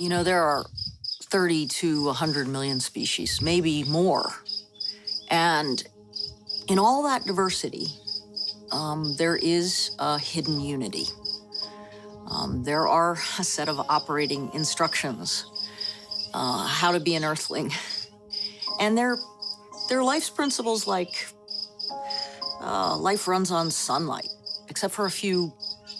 There are 30 to 100 million species, maybe more. And in all that diversity, there is a hidden unity. There are a set of operating instructions, how to be an earthling. And their life's principles like life runs on sunlight, except for a few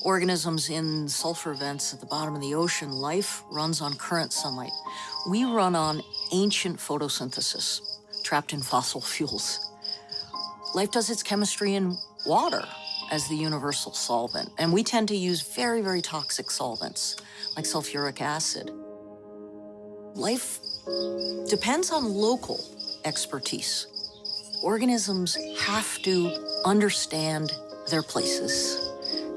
organisms in sulfur vents at the bottom of the ocean. Life runs on current sunlight. We run on ancient photosynthesis, trapped in fossil fuels. Life does its chemistry in water as the universal solvent, and we tend to use very, very toxic solvents, like sulfuric acid. Life depends on local expertise. Organisms have to understand their places.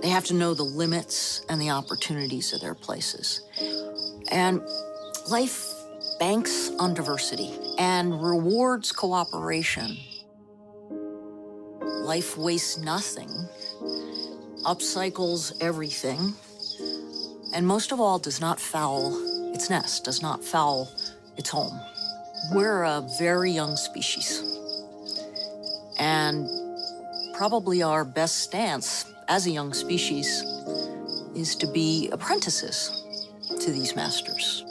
They have to know the limits and the opportunities of their places. And life banks on diversity and rewards cooperation. Life wastes nothing, upcycles everything, and most of all, does not foul its nest, does not foul its home. We're a very young species, and probably our best stance as a young species is to be apprentices to these masters.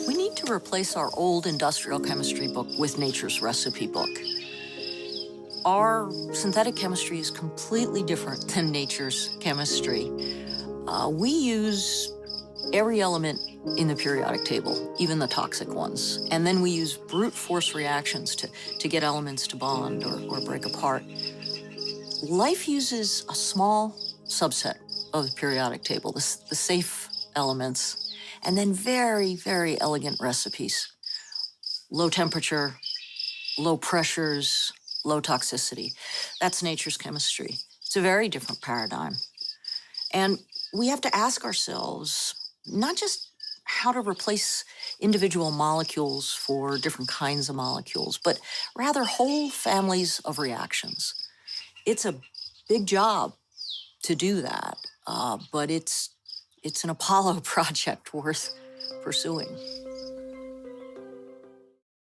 We need to replace our old industrial chemistry book with nature's recipe book. Our synthetic chemistry is completely different than nature's chemistry. We use every element in the periodic table, even the toxic ones. And then we use brute force reactions to get elements to bond or break apart. Life uses a small subset of the periodic table, the safe elements, and then very, very elegant recipes. Low temperature, low pressures, low toxicity. That's nature's chemistry. It's a very different paradigm. And we have to ask ourselves, not just how to replace individual molecules for different kinds of molecules, but rather whole families of reactions. It's a big job to do that, but it's an Apollo project worth pursuing.